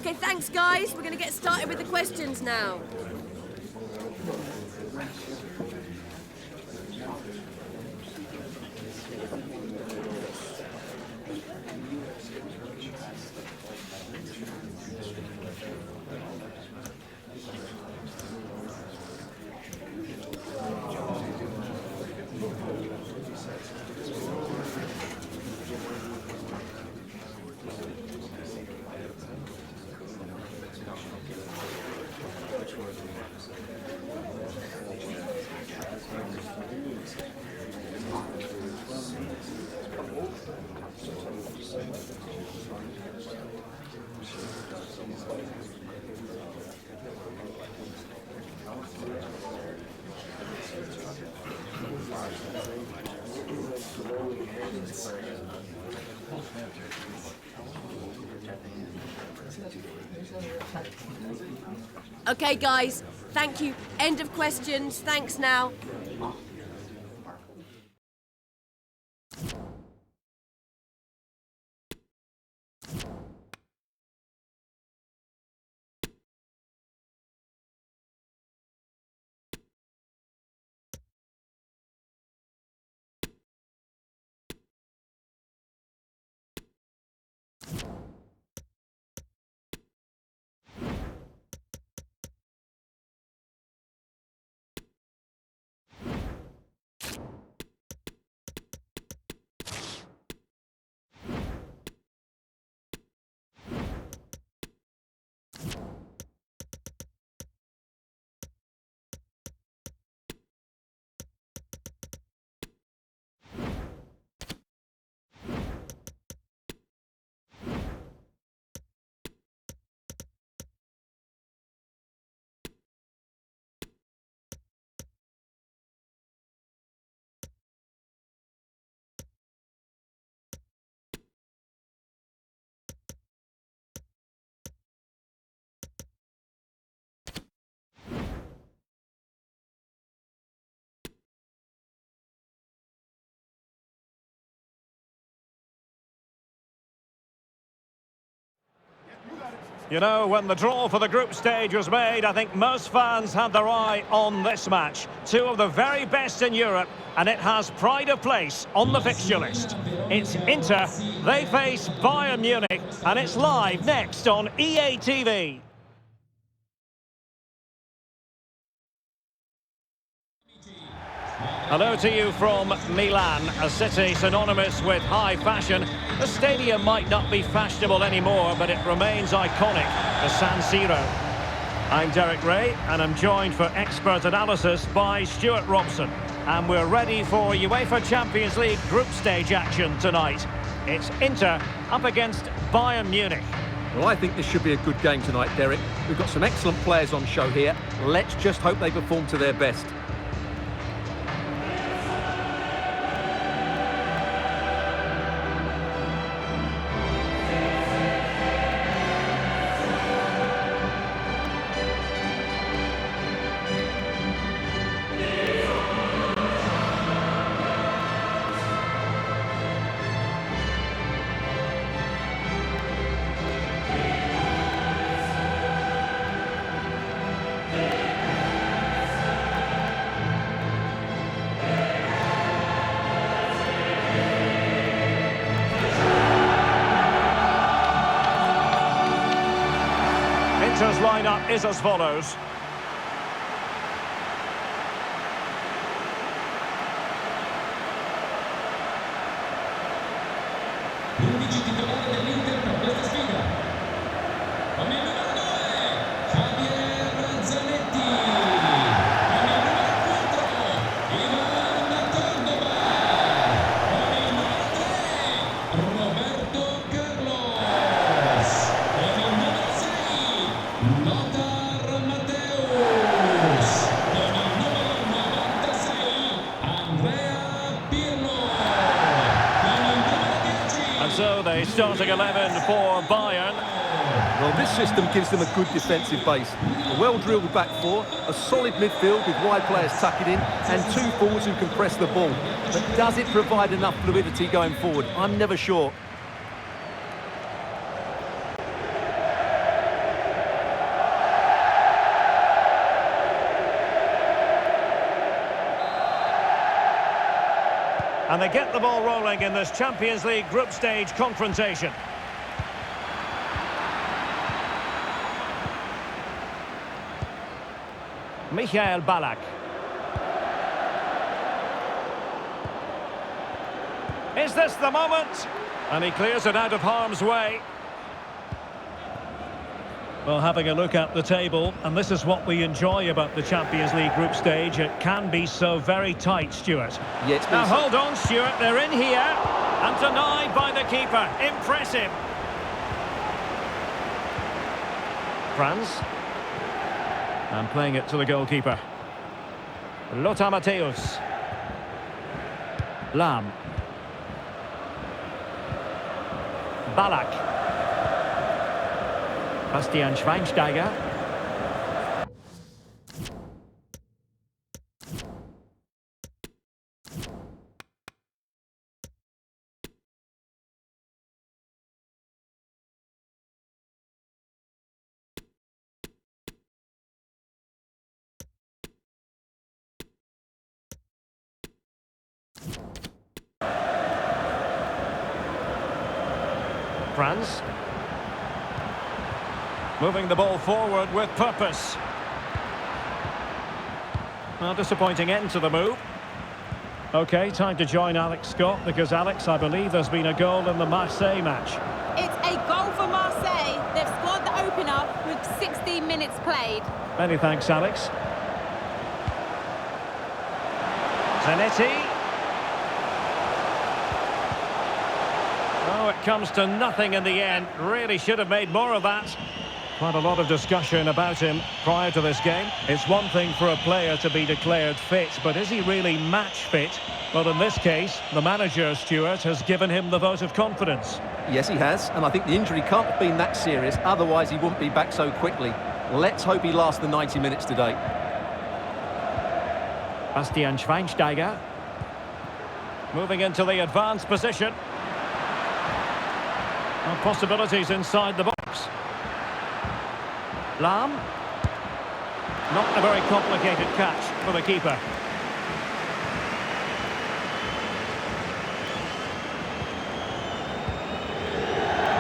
Okay, thanks guys. We're going to get started with the questions now. Okay guys, thank you. End of questions. Thanks now. You know, when the draw for the group stage was made, I think most fans had their eye on this match. Two of the very best in Europe, and it has pride of place on the fixture list. It's Inter, they face Bayern Munich, and it's live next on EA TV. Hello to you from Milan, a city synonymous with high fashion. The stadium might not be fashionable anymore, but it remains iconic, the San Siro. I'm Derek Ray, and I'm joined for expert analysis by Stuart Robson. And we're ready for UEFA Champions League group stage action tonight. It's Inter up against Bayern Munich. Well, I think this should be a good game tonight, Derek. We've got some excellent players on show here. Let's just hope they perform to their best. Inter's lineup is as follows. So the starting 11 for Bayern. Well, this system gives them a good defensive base. A well-drilled back four, a solid midfield with wide players tucking in, and two forwards who can press the ball. But does it provide enough fluidity going forward? I'm never sure. And they get the ball rolling in this Champions League group stage confrontation. Michael Ballack. Is this the moment? And he clears it out of harm's way. Well, having a look at the table, and this is what we enjoy about the Champions League group stage. It can be so very tight, Stuart. Yeah, now, hold on, Stuart. They're in here. And denied by the keeper. Impressive. Franz. And playing it to the goalkeeper. Lothar Matthäus. Lahm. Ballack. Bastian Schweinsteiger. Franz. Moving the ball forward with purpose. Well, disappointing end to the move. OK, time to join Alex Scott, because, Alex, I believe there's been a goal in the Marseille match. It's a goal for Marseille. They've scored the opener with 16 minutes played. Many thanks, Alex. Zanetti. Oh, it comes to nothing in the end. Really should have made more of that. Quite a lot of discussion about him prior to this game. It's one thing for a player to be declared fit, but is he really match fit? Well, in this case, the manager, Stuart, has given him the vote of confidence. Yes, he has, and I think the injury can't have been that serious, otherwise he wouldn't be back so quickly. Let's hope he lasts the 90 minutes today. Bastian Schweinsteiger. Moving into the advanced position. Well, possibilities inside the box. Lahm. Not a very complicated catch for the keeper.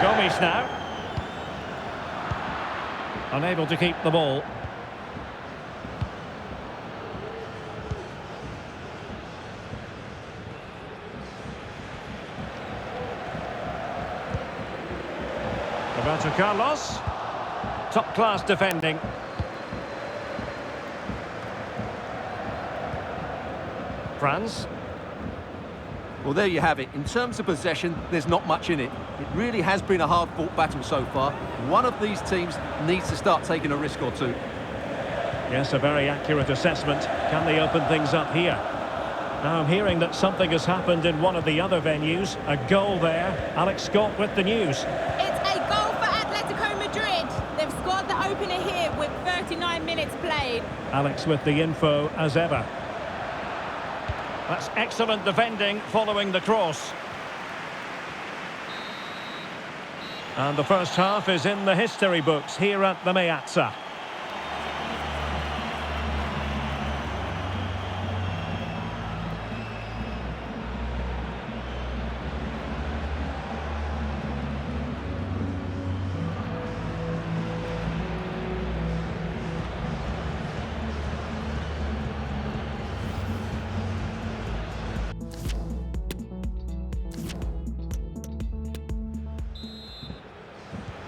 Gomes now. Unable to keep the ball. Roberto Carlos. Top-class defending. Franz. Well, there you have it. In terms of possession, there's not much in it. It really has been a hard-fought battle so far. One of these teams needs to start taking a risk or two. Yes, a very accurate assessment. Can they open things up here? Now I'm hearing that something has happened in one of the other venues. A goal there. Alex Scott with the news. It's a goal for Atletico Madrid. They've scored the opener here with 39 minutes played. Alex with the info as ever. That's excellent defending following the cross. And the first half is in the history books here at the Meazza.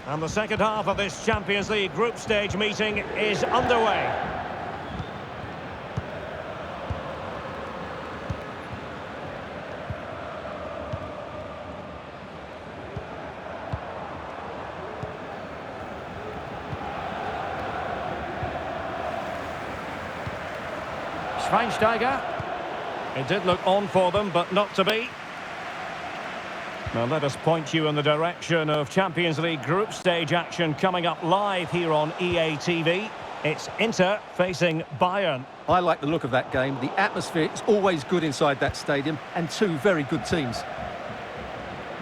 And the second half of this Champions League group stage meeting is underway. Schweinsteiger. It did look on for them, but not to be. Now let us point you in the direction of Champions League group stage action coming up live here on EA TV. It's Inter facing Bayern. I like the look of that game. The atmosphere is always good inside that stadium, and two very good teams.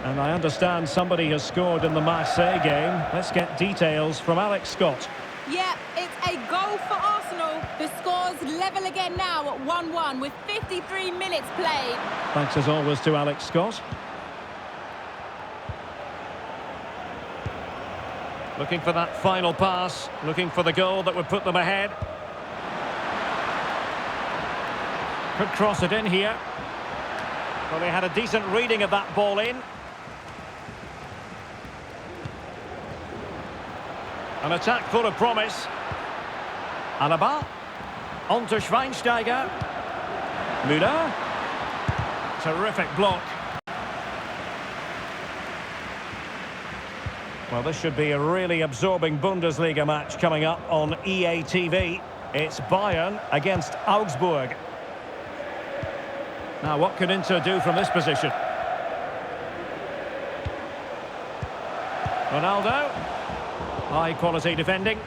And I understand somebody has scored in the Marseille game. Let's get details from Alex Scott. Yeah, it's a goal for Arsenal. The The score's level again now at 1-1 with 53 minutes played. Thanks as always to Alex Scott. Looking for that final pass, looking for the goal that would put them ahead. Could cross it in here. Well, they had a decent reading of that ball in. An attack full of promise. Alaba. On to Schweinsteiger. Müller. Terrific block. Well, this should be a really absorbing Bundesliga match coming up on EA TV. It's Bayern against Augsburg. Now, what can Inter do from this position? Ronaldo. High quality defending.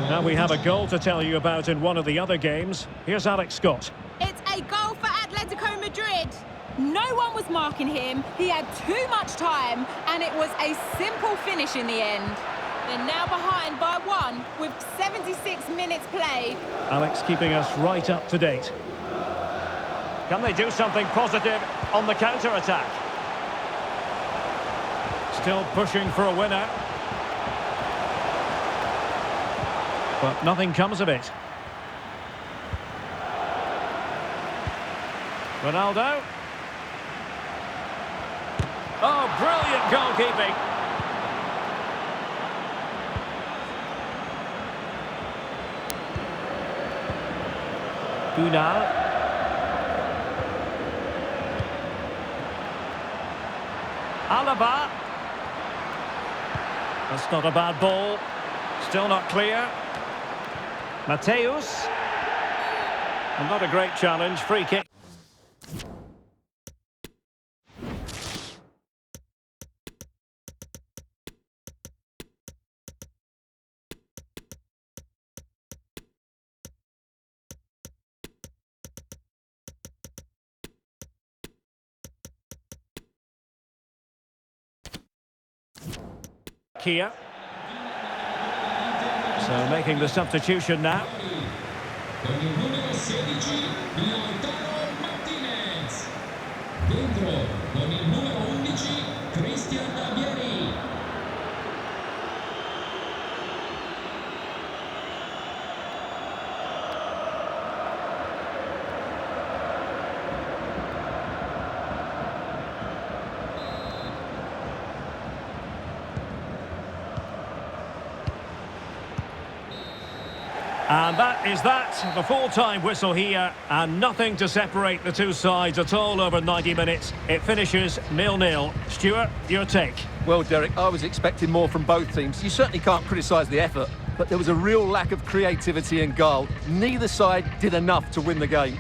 Now we have a goal to tell you about in one of the other games. Here's Alex Scott. It's a goal for Atletico Madrid. No one was marking him. He had too much time, and it was a simple finish in the end. They're now behind by 1 with 76 minutes played. Alex keeping us right up to date. Can they do something positive on the counter-attack? Still pushing for a winner. But nothing comes of it. Ronaldo. Oh, brilliant goalkeeping. Unal. Alaba. That's not a bad ball. Still not clear. Mateus. And not a great challenge. Free kick. Kia. So making the substitution now. Con il numero 16, Lautaro Martinez. Dentro, con il numero 11, Christian Vieri. And that is that, the full-time whistle here, and nothing to separate the two sides at all over 90 minutes. It finishes 0-0. Stuart, your take? Well, Derek, I was expecting more from both teams. You certainly can't criticise the effort, but there was a real lack of creativity and goal. Neither side did enough to win the game.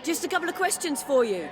Just a couple of questions for you.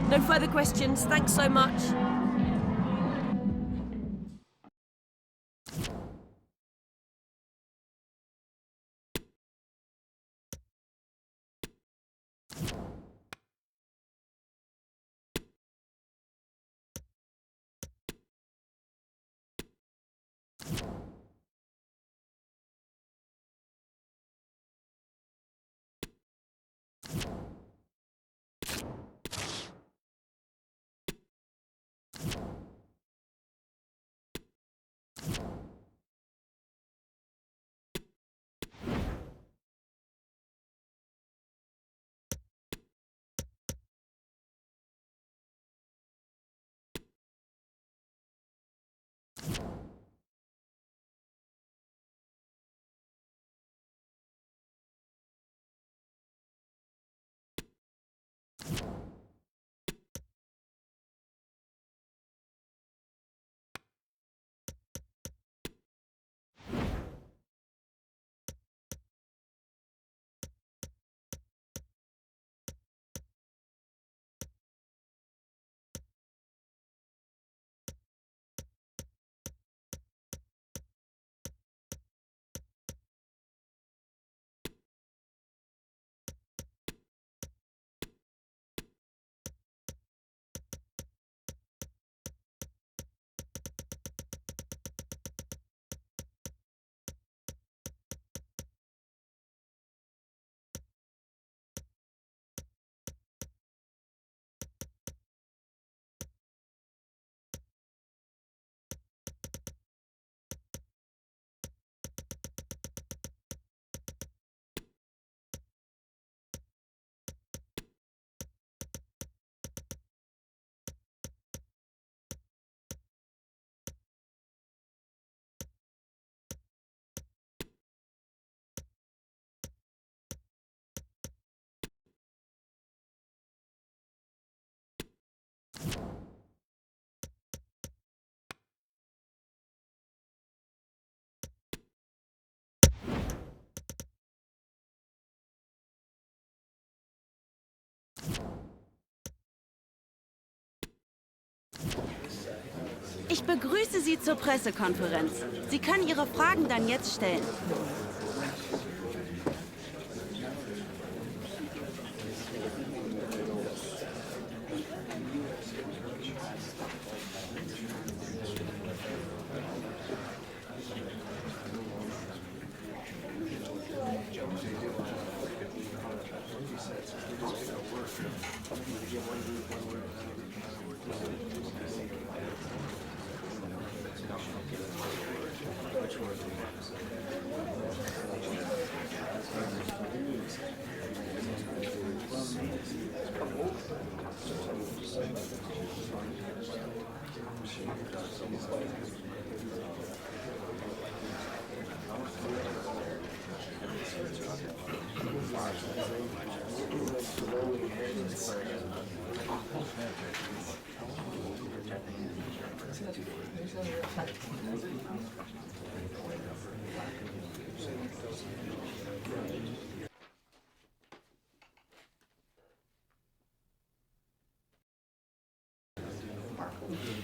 No further questions. Thanks so much. Ich begrüße Sie zur Pressekonferenz. Sie können Ihre Fragen dann jetzt stellen.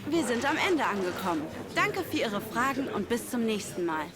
Wir sind am Ende angekommen. Danke für Ihre Fragen und bis zum nächsten Mal.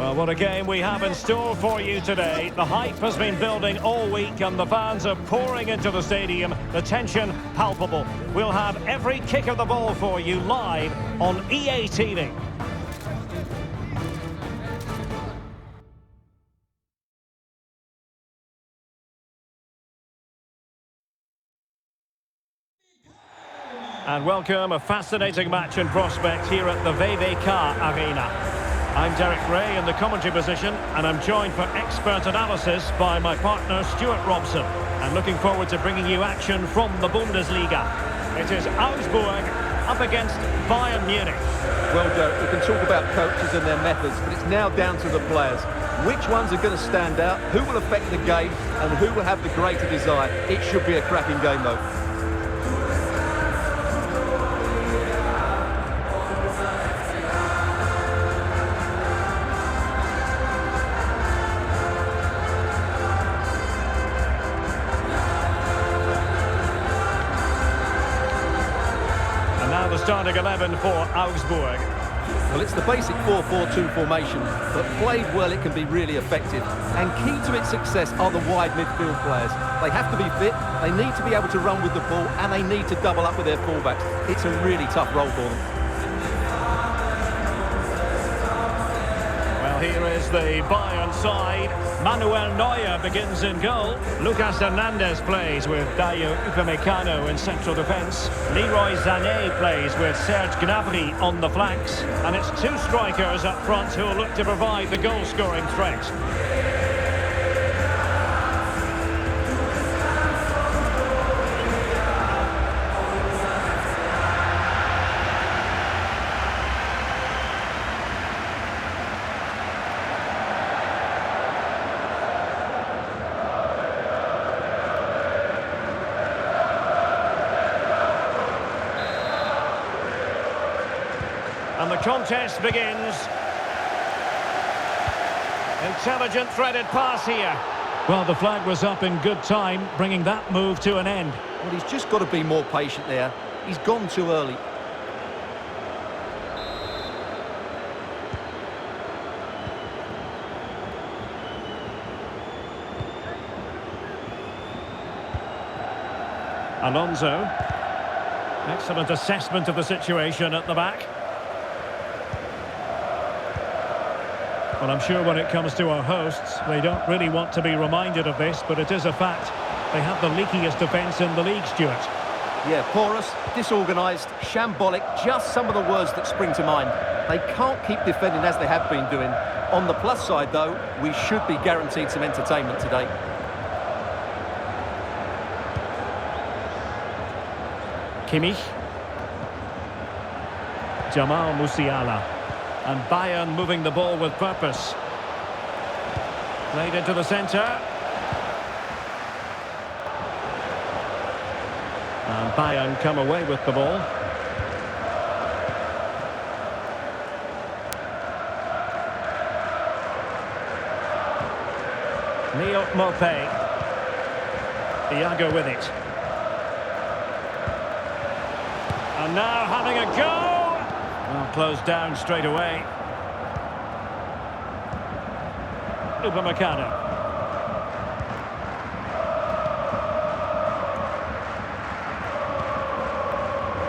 Well, what a game we have in store for you today. The hype has been building all week and the fans are pouring into the stadium. The tension palpable. We'll have every kick of the ball for you live on EA TV. And welcome, a fascinating match in prospect here at the VVK Arena. I'm Derek Ray in the commentary position, and I'm joined for expert analysis by my partner Stuart Robson. I'm looking forward to bringing you action from the Bundesliga. It is Augsburg up against Bayern Munich. Well, Derek, we can talk about coaches and their methods, but it's now down to the players. Which ones are going to stand out, who will affect the game, and who will have the greater desire? It should be a cracking game, though. The starting 11 for Augsburg. Well, it's the basic 4-4-2 formation, but played well it can be really effective. And key to its success are the wide midfield players. They have to be fit, they need to be able to run with the ball, and they need to double up with their fullbacks. It's a really tough role for them. Well, here is the Bayern side. Manuel Neuer begins in goal. Lucas Hernandez plays with Dayo Upamecano in central defence. Leroy Sané plays with Serge Gnabry on the flanks. And it's two strikers up front who will look to provide the goal-scoring threat. And the contest begins. Intelligent threaded pass here. Well, the flag was up in good time, bringing that move to an end. Well, he's just got to be more patient there. He's gone too early. Alonso. Excellent assessment of the situation at the back. Well, I'm sure when it comes to our hosts, they don't really want to be reminded of this, but it is a fact. They have the leakiest defence in the league, Stuart. Yeah, porous, disorganised, shambolic, just some of the words that spring to mind. They can't keep defending as they have been doing. On the plus side, though, we should be guaranteed some entertainment today. Kimmich. Jamal Musiala. And Bayern moving the ball with purpose. Played into the centre. And Bayern come away with the ball. Neil Maupay. Iago with it. And now having a go! Well, closed down straight away. Upamecano.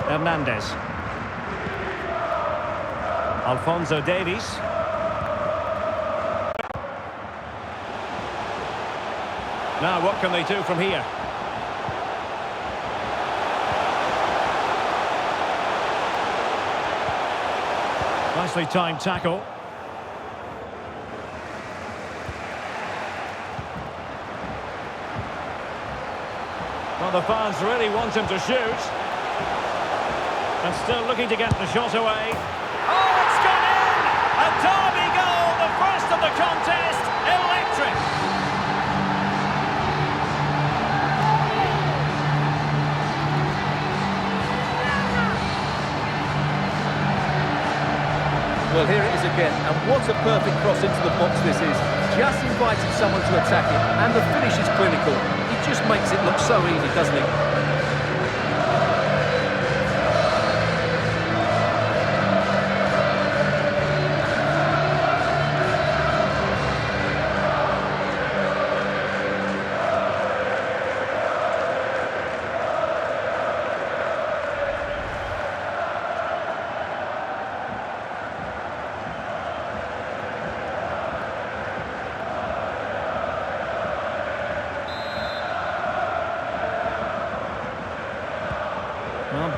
Hernandez. Alphonso Davies. Now what can they do from here? Nicely timed tackle. Well, the fans really want him to shoot. And still looking to get the shot away. Oh, it's gone in! A derby goal, the first of the contest. Electric! Well, here it is again, and what a perfect cross into the box this is. Just invited someone to attack it, and the finish is clinical. He just makes it look so easy, doesn't he?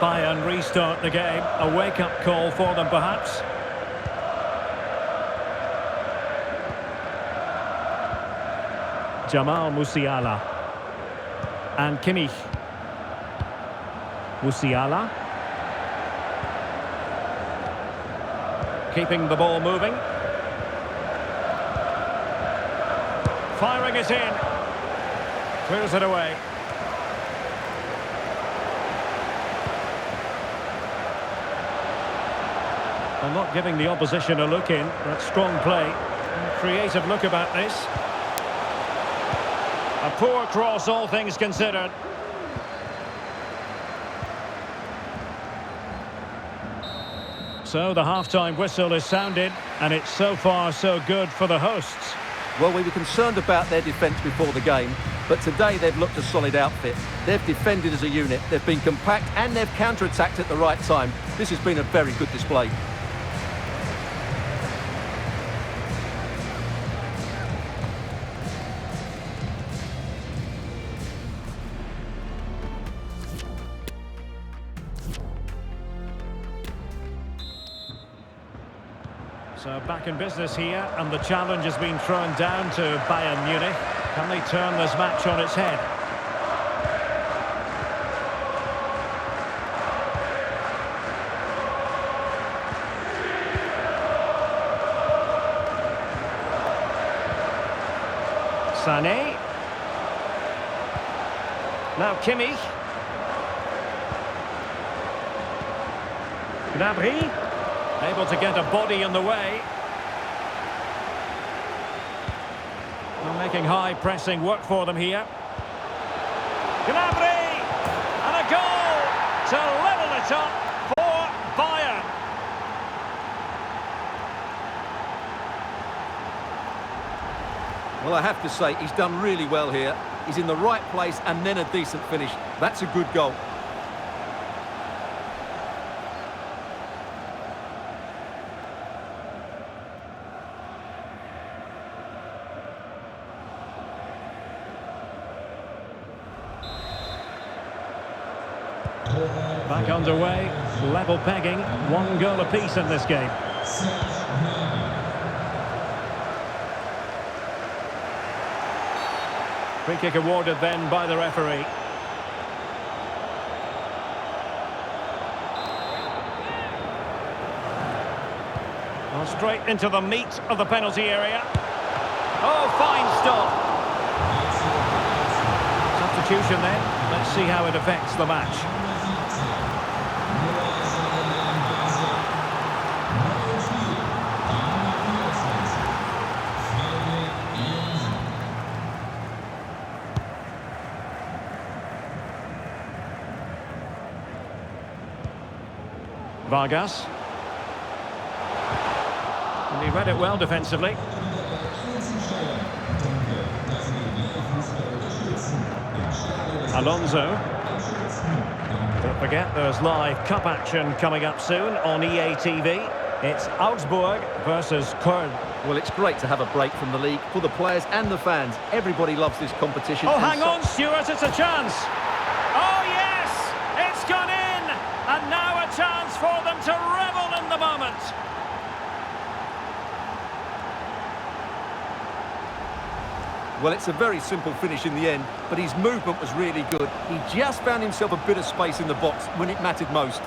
Bayern restart the game. A wake-up call for them, perhaps. Jamal Musiala. And Kimmich. Musiala. Keeping the ball moving. Firing it in. Clears it away. Well, not giving the opposition a look in. That's strong play. Creative look about this. A poor cross, all things considered. So the half-time whistle is sounded, and it's so far so good for the hosts. Well, we were concerned about their defence before the game, but today they've looked a solid outfit. They've defended as a unit, they've been compact, and they've counter-attacked at the right time. This has been a very good display. So back in business here, and the challenge has been thrown down to Bayern Munich. Can they turn this match on its head? Sané. Now Kimmich. Gnabry. Able to get a body in the way. They're making high pressing work for them here. Gnabry! And a goal to level it up for Bayern. Well, I have to say, he's done really well here. He's in the right place and then a decent finish. That's a good goal. Back underway, level pegging, 1 goal apiece in this game. Free kick awarded then by the referee. Well, straight into the meat of the penalty area. Oh, fine stop. Substitution then. Let's see how it affects the match. Vargas. And he read it well defensively. Alonso. Don't forget there's live cup action coming up soon on EA TV. It's Augsburg versus Köln. Well, it's great to have a break from the league for the players and the fans. Everybody loves this competition. Oh, hang on, Stuart, it's a chance. Oh, yes, it's gone in. And now a chance for them to revel in the moment. Well, it's a very simple finish in the end, but his movement was really good. He just found himself a bit of space in the box when it mattered most.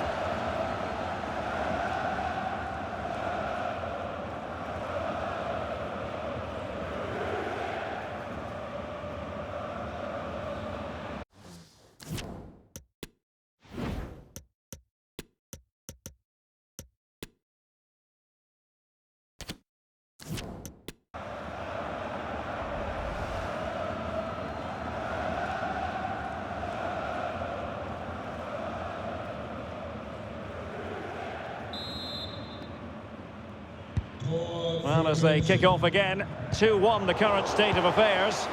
Well, as they kick off again, 2-1 the current state of affairs.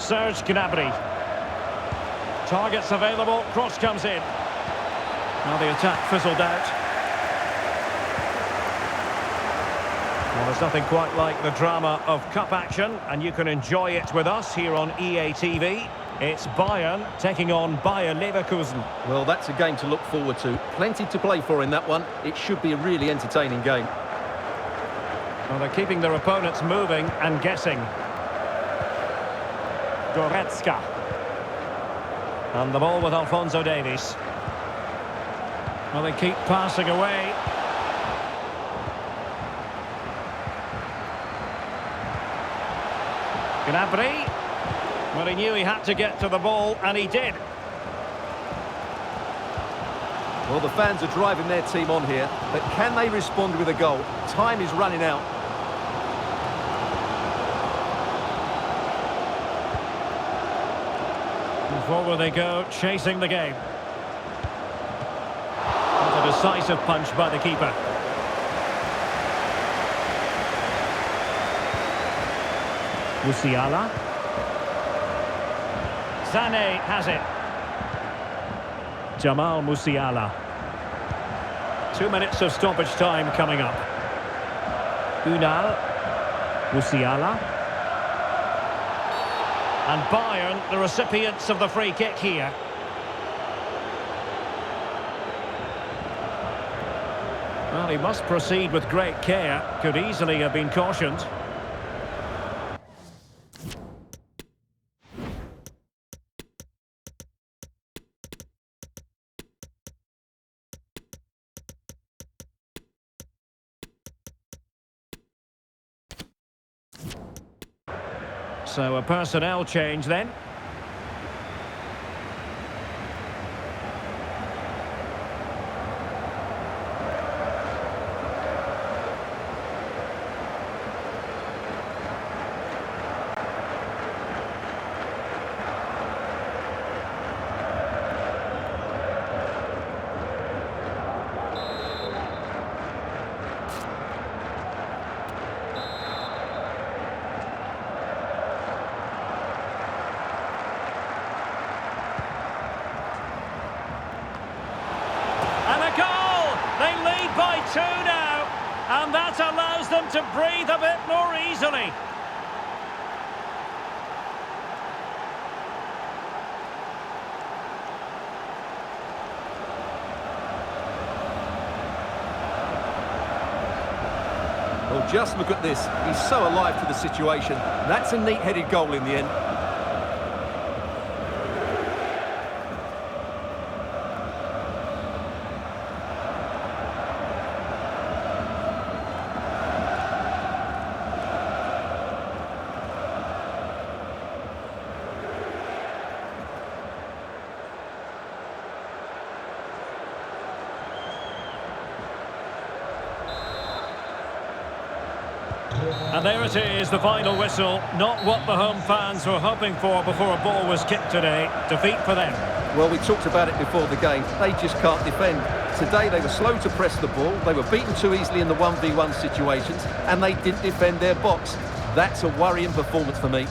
Serge Gnabry. Targets available, cross comes in. Now the attack fizzled out. Well, there's nothing quite like the drama of cup action, and you can enjoy it with us here on EA TV. It's Bayern taking on Bayer Leverkusen. Well, that's a game to look forward to. Plenty to play for in that one. It should be a really entertaining game. Well, they're keeping their opponents moving and guessing. Goretzka. And the ball with Alphonso Davies. Well, they keep passing away. Gnabry. Well, he knew he had to get to the ball, and he did. Well, the fans are driving their team on here, but can they respond with a goal? Time is running out. And forward they go, chasing the game. And a decisive punch by the keeper. Musiala. Sané has it. Jamal Musiala. 2 minutes of stoppage time coming up. Unal. Musiala. And Bayern, the recipients of the free kick here. Well, he must proceed with great care. Could easily have been cautioned. So a personnel change then. They lead by 2 now, and that allows them to breathe a bit more easily. Well, just look at this. He's so alive to the situation. That's a neat-headed goal in the end. And there it is, the final whistle. Not what the home fans were hoping for before a ball was kicked today. Defeat for them. Well, we talked about it before the game. They just can't defend. Today they were slow to press the ball. They were beaten too easily in the 1v1 situations, and they didn't defend their box. That's a worrying performance for me.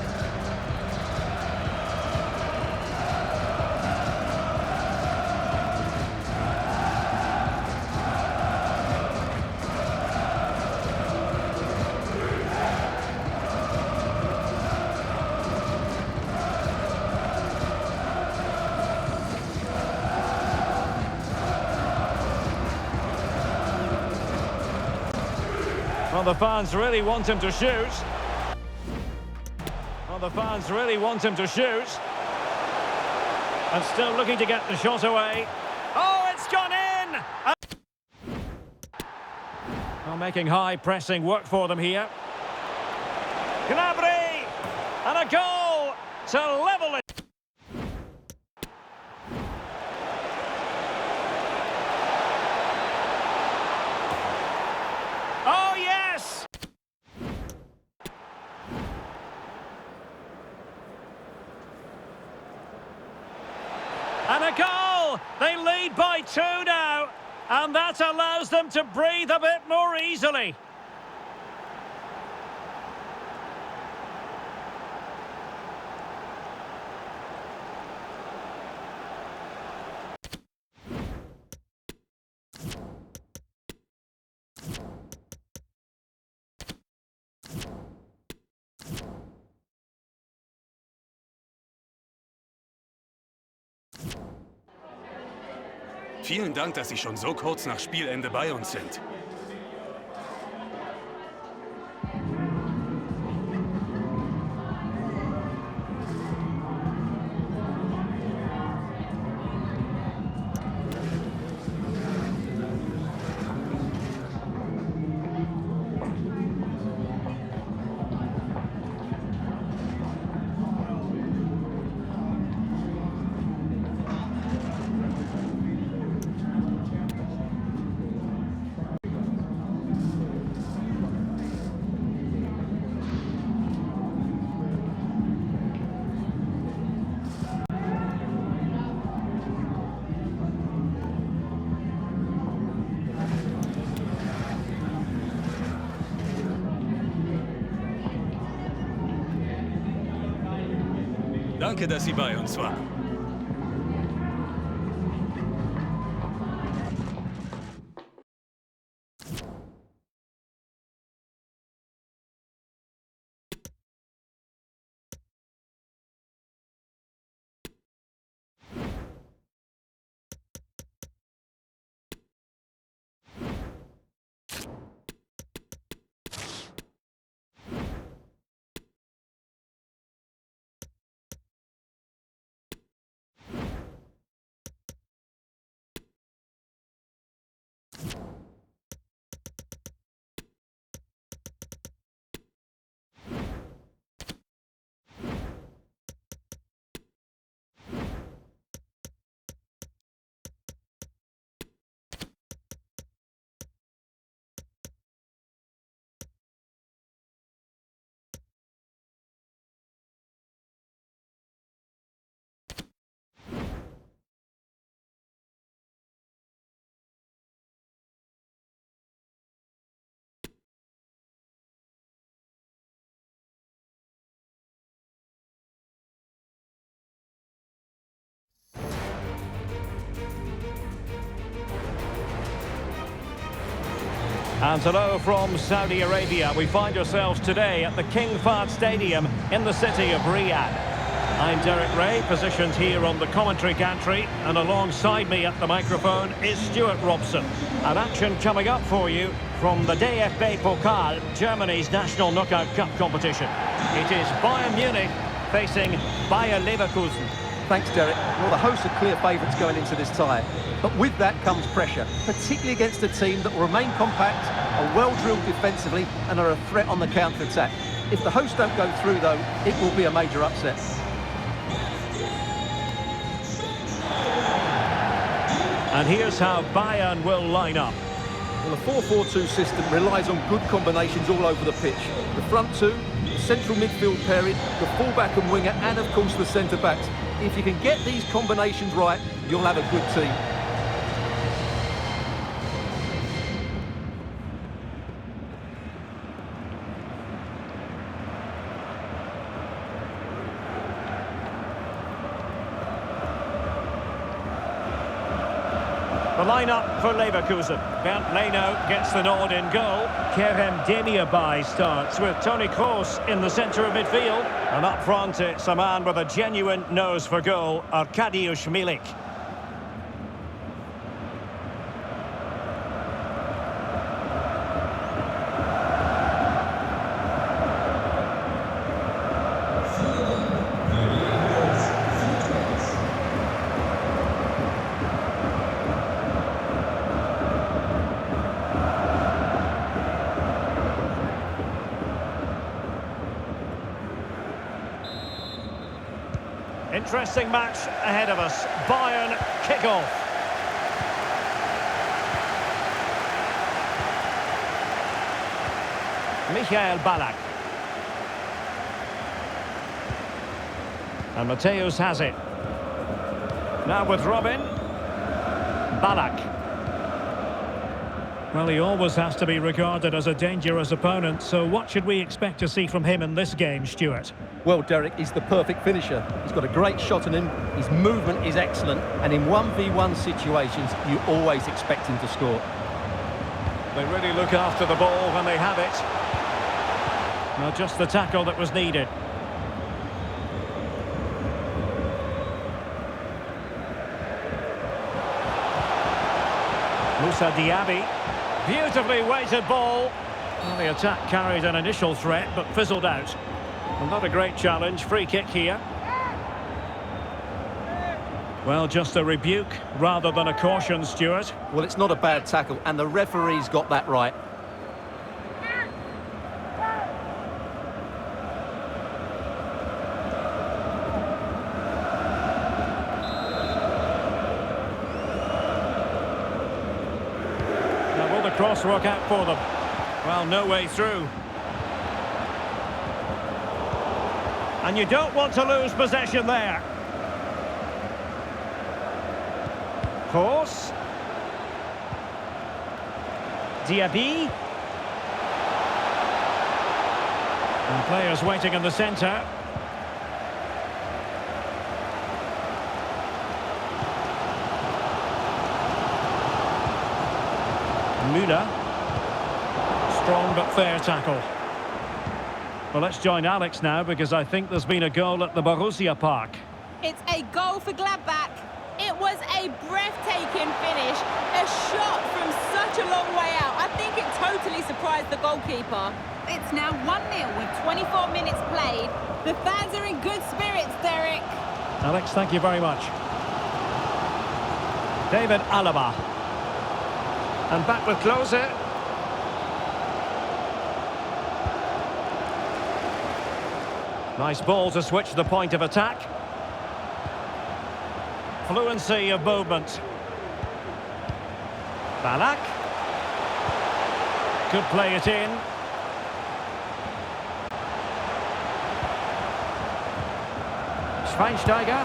Well, the fans really want him to shoot. Well, the fans really want him to shoot. And still looking to get the shot away. Oh, it's gone in! Well, making high pressing work for them here. Gnabry! And a goal to level it. Oh, yes! And a goal! They lead by 2 now, and that allows them to breathe a bit more easily. Vielen Dank, dass Sie schon so kurz nach Spielende bei uns sind. Danke, dass Sie bei uns waren. And hello from Saudi Arabia. We find ourselves today at the King Fahd Stadium in the city of Riyadh. I'm Derek Ray, positioned here on the commentary gantry, and alongside me at the microphone is Stuart Robson. An action coming up for you from the DFB-Pokal, Germany's national knockout cup competition. It is Bayern Munich facing Bayern Leverkusen. Thanks, Derek. Well, the hosts are clear favourites going into this tie. But with that comes pressure, particularly against a team that will remain compact, are well-drilled defensively and are a threat on the counter-attack. If the hosts don't go through, though, it will be a major upset. And here's how Bayern will line up. Well, the 4-4-2 system relies on good combinations all over the pitch. The front two, the central midfield pairing, the fullback and winger, and of course the centre-backs. If you can get these combinations right, you'll have a good team. The line-up for Leverkusen. Bernd Leno gets the nod in goal. Kerem Demirbay starts with Toni Kroos in the centre of midfield. And up front, it's a man with a genuine nose for goal, Arkadiusz Milik. Interesting match ahead of us. Bayern kick-off. Michael Ballack. And Mateus has it. Now with Robin. Ballack. Well, he always has to be regarded as a dangerous opponent, so what should we expect to see from him in this game, Stuart? Well, Derek, he's the perfect finisher. He's got a great shot on him, his movement is excellent, and in 1v1 situations, you always expect him to score. They really look after the ball when they have it. Well, just the tackle that was needed. Moussa Diaby. Beautifully weighted ball. Well, the attack carried an initial threat, but fizzled out. Well, not a great challenge. Free kick here. Well, just a rebuke rather than a caution, Stuart. Well, it's not a bad tackle, and the referee's got that right. Now, will the cross work out for them? Well, no way through. And you don't want to lose possession there. Course. Diaby. And players waiting in the centre. Müller. Strong but fair tackle. Well, let's join Alex now, because I think there's been a goal at the Borussia Park. It's a goal for Gladbach. It was a breathtaking finish, a shot from such a long way out. I think it totally surprised the goalkeeper. It's now 1-0 with 24 minutes played. The fans are in good spirits, Derek. Alex, thank you very much. David Alaba. And back with Klose. Nice ball to switch the point of attack. Fluency of movement. Ballack. Could play it in. Schweinsteiger.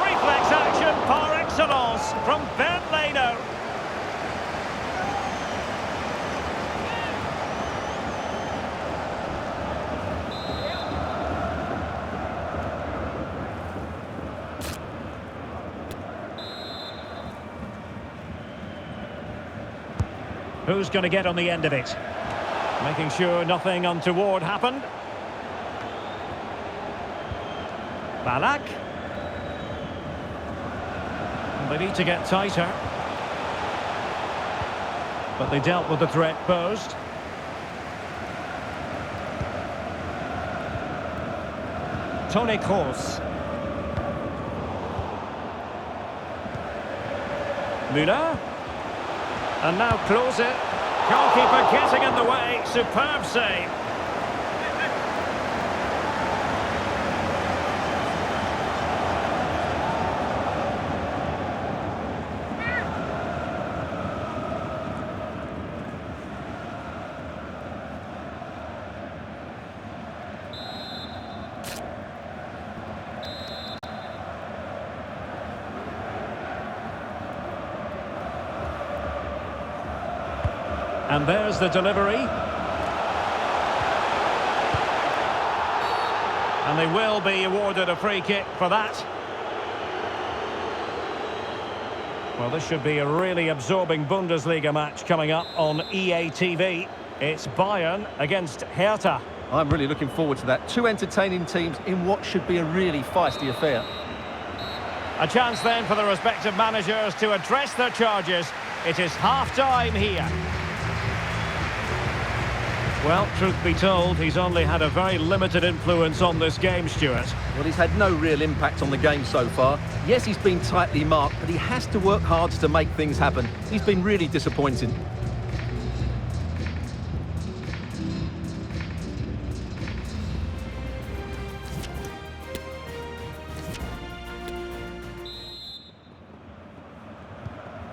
Reflex action par excellence from Bernd Leno. Who's going to get on the end of it? Making sure nothing untoward happened. Ballack. They need to get tighter. But they dealt with the threat posed. Toni Kroos. Müller. And now close it. Goalkeeper getting in the way. Superb save. And there's the delivery. And they will be awarded a free kick for that. Well, this should be a really absorbing Bundesliga match coming up on EA TV. It's Bayern against Hertha. I'm really looking forward to that. Two entertaining teams in what should be a really feisty affair. A chance then for the respective managers to address their charges. It is half-time here. Well, truth be told, he's only had a very limited influence on this game, Stuart. Well, he's had no real impact on the game so far. Yes, he's been tightly marked, but he has to work hard to make things happen. He's been really disappointing.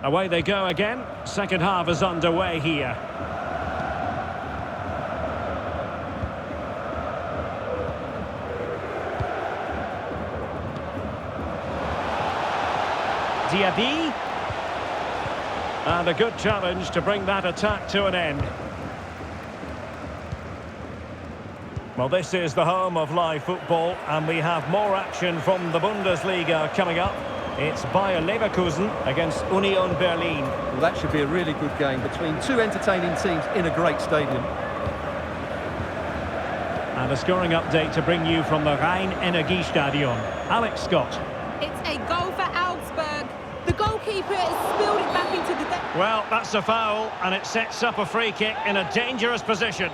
Away they go again. Second half is underway here. Diaby. And a good challenge to bring that attack to an end. Well, this is the home of live football, and we have more action from the Bundesliga coming up. It's Bayern Leverkusen against Union Berlin. Well, that should be a really good game between two entertaining teams in a great stadium. And a scoring update to bring you from the Rhein-Energiestadion. Alex Scott. It's a goal for Augsburg. The goalkeeper has spilled it back into the depth. Well, that's a foul, and it sets up a free kick in a dangerous position.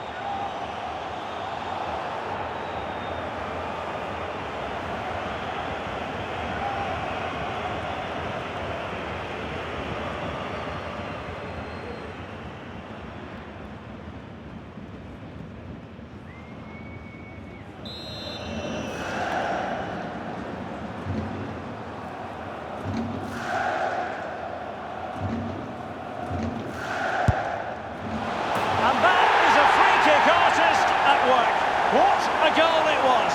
What a goal it was!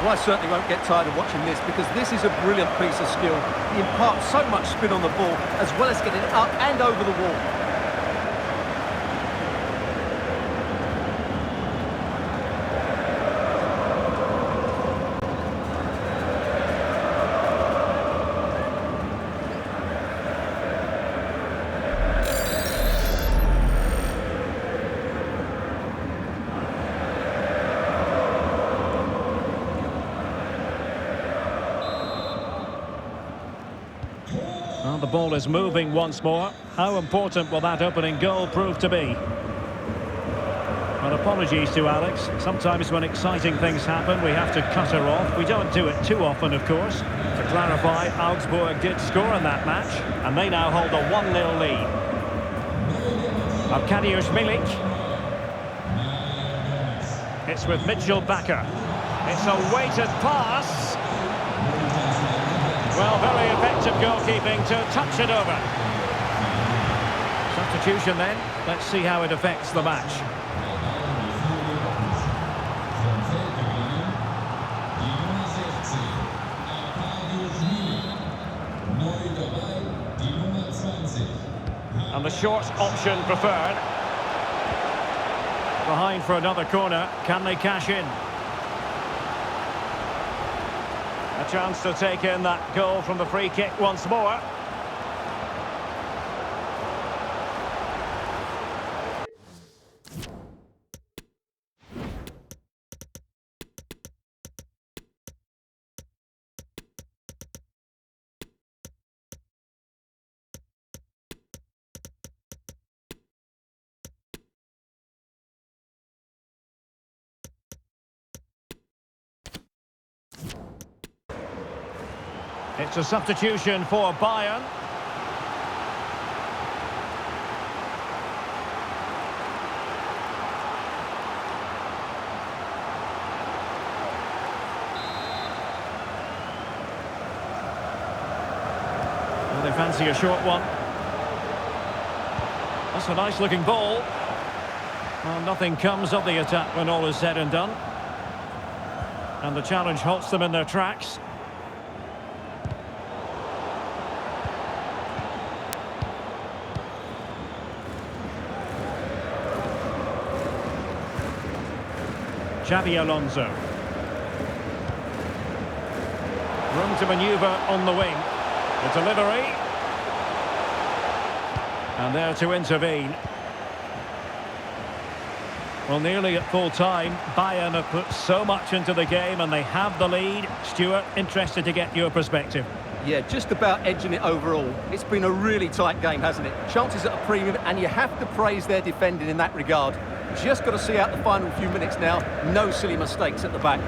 Well, I certainly won't get tired of watching this because this is a brilliant piece of skill. He imparts so much spin on the ball as well as getting it up and over the wall. Well, the ball is moving once more. How important will that opening goal prove to be? Well, apologies to Alex. Sometimes when exciting things happen, we have to cut her off. We don't do it too often, of course. To clarify, Augsburg did score in that match, and they now hold a 1-0 lead. Arkadiusz Milik. It's with Mitchell Bakker. It's a weighted pass. Well, very effective goalkeeping to touch it over. Substitution then. Let's see how it affects the match. And the short option preferred. Behind for another corner. Can they cash in? A chance to take in that goal from the free kick once more. It's a substitution for Bayern. Well, they fancy a short one. That's a nice looking ball. Well, nothing comes of the attack when all is said and done. And the challenge halts them in their tracks. Xabi Alonso. Room to manoeuvre on the wing. The delivery. And there to intervene. Well, nearly at full time, Bayern have put so much into the game and they have the lead. Stuart, interested to get your perspective. Yeah, just about edging it overall. It's been a really tight game, hasn't it? Chances at a premium, and you have to praise their defending in that regard. Just got to see out the final few minutes now. No silly mistakes at the back.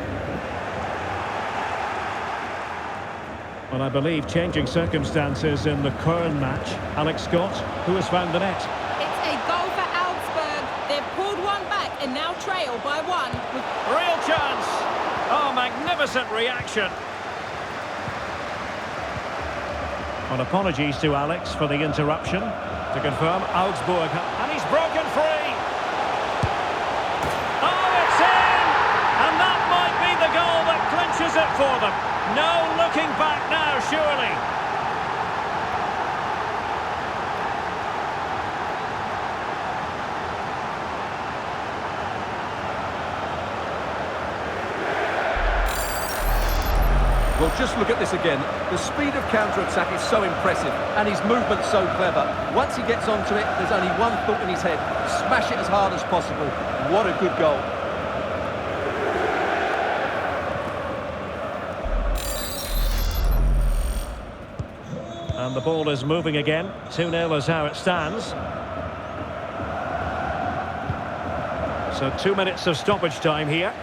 Well, I believe changing circumstances in the Köln match. Alex Scott, who has found the net? It's a goal for Augsburg. They've pulled one back and now trail by one. Real chance! Oh, magnificent reaction. Well, apologies to Alex for the interruption. To confirm, Augsburg, and he's broken free! Oh, it's in! And that might be the goal that clinches it for them. No looking back now, surely. Well, just look at this again. The speed of counter-attack is so impressive, and his movement's so clever. Once he gets onto it, there's only one thought in his head: smash it as hard as possible. What a good goal. And the ball is moving again. 2-0 is how it stands. So 2 minutes of stoppage time here.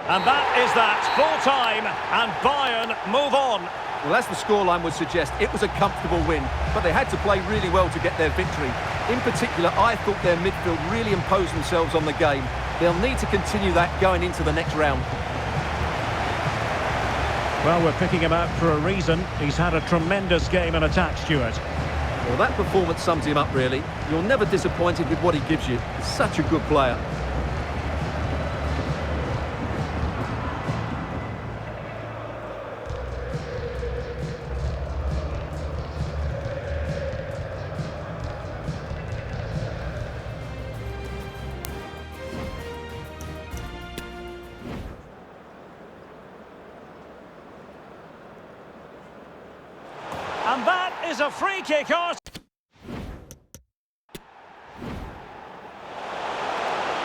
And that is that, full time, and Bayern move on. Well, as the scoreline would suggest, it was a comfortable win, but they had to play really well to get their victory. In particular, I thought their midfield really imposed themselves on the game. They'll need to continue that going into the next round. Well, we're picking him out for a reason. He's had a tremendous game in attack, Stuart. Well, that performance sums him up, really. You're never disappointed with what he gives you. He's such a good player. And that is a free kick. And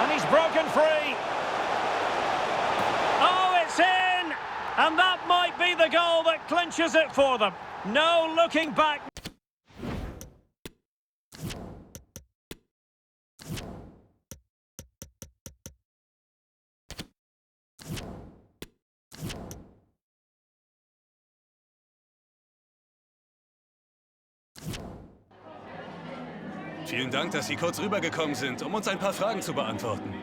he's broken free. Oh, it's in! And that might be the goal that clinches it for them. No looking back. Vielen Dank, dass Sie kurz rübergekommen sind, um uns ein paar Fragen zu beantworten.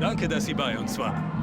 Danke, dass Sie bei uns waren.